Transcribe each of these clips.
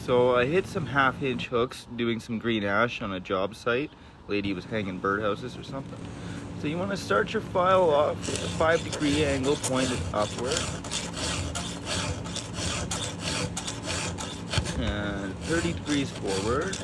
So I hit some 1/2-inch hooks doing some green ash on a job site. Lady was hanging birdhouses or something. So you want to start your file off with a 5-degree angle pointed upward. And 30 degrees forward.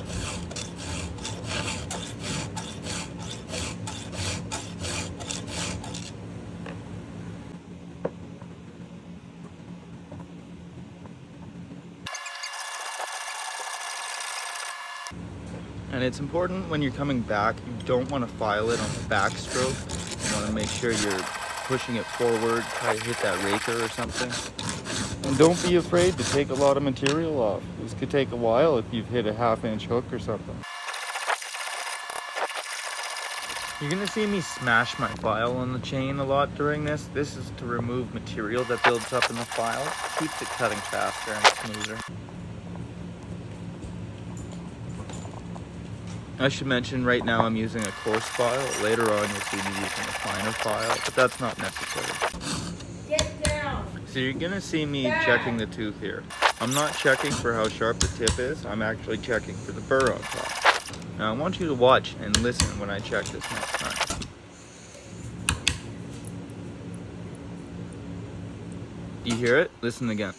And it's important when you're coming back, you don't want to file it on the backstroke. You want to make sure you're pushing it forward, try to hit that raker or something. And don't be afraid to take a lot of material off. This could take a while if you've hit a 1/2-inch hook or something. You're going to see me smash my file on the chain a lot during this. This is to remove material that builds up in the file. It keeps it cutting faster and smoother. I should mention right now I'm using a coarse file. Later on you'll see me using a finer file, but that's not necessary. Get down! So you're gonna see me checking the tooth here. I'm not checking for how sharp the tip is, I'm actually checking for the burr on top. Now I want you to watch and listen when I check this next time. Do you hear it? Listen again.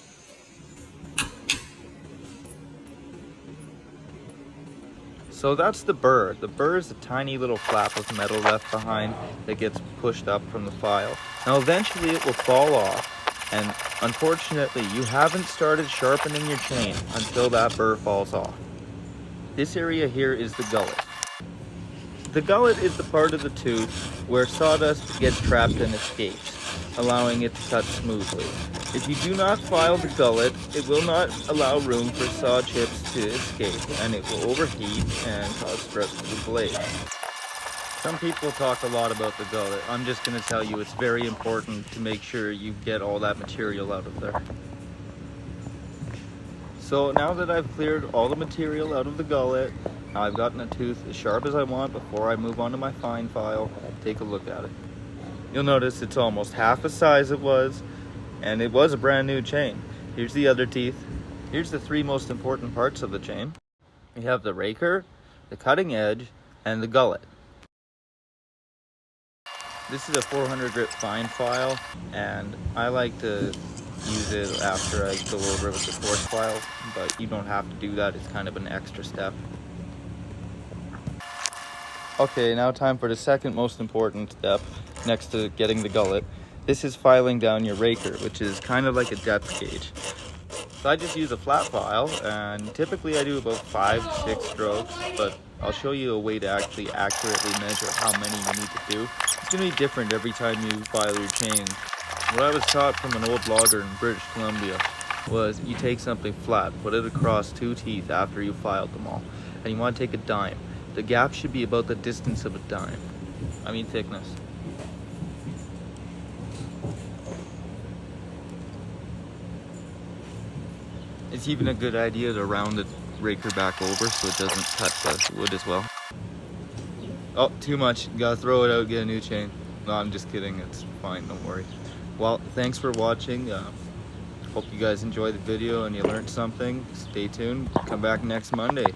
So that's the burr. The burr is a tiny little flap of metal left behind that gets pushed up from the file. Now eventually it will fall off, and unfortunately you haven't started sharpening your chain until that burr falls off. This area here is the gullet. The gullet is the part of the tooth where sawdust gets trapped and escapes, allowing it to cut smoothly. If you do not file the gullet, it will not allow room for saw chips to escape, and it will overheat and cause stress to the blade. Some people talk a lot about the gullet. I'm just going to tell you it's very important to make sure you get all that material out of there. So now that I've cleared all the material out of the gullet, I've gotten a tooth as sharp as I want before I move on to my fine file. Take a look at it. You'll notice it's almost half the size it was, and it was a brand new chain. Here's the other teeth. Here's the 3 most important parts of the chain. We have the raker, the cutting edge, and the gullet. This is a 400 grit fine file, and I like to use it after I go over it with the coarse file, but you don't have to do that. It's kind of an extra step. Okay, now time for the second most important step next to getting the gullet. This is filing down your raker, which is kind of like a depth gauge. So I just use a flat file, and typically I do about 5 to 6 strokes, but I'll show you a way to actually accurately measure how many you need to do. It's going to be different every time you file your chain. What I was taught from an old logger in British Columbia was you take something flat, put it across 2 teeth after you filed them all, and you want to take a dime. The gap should be about the distance of a dime. I mean thickness. It's even a good idea to round the raker back over so it doesn't cut the wood as well. Oh, too much. Gotta throw it out, get a new chain. No, I'm just kidding. It's fine, don't worry. Well, thanks for watching. Hope you guys enjoyed the video and you learned something. Stay tuned. Come back next Monday.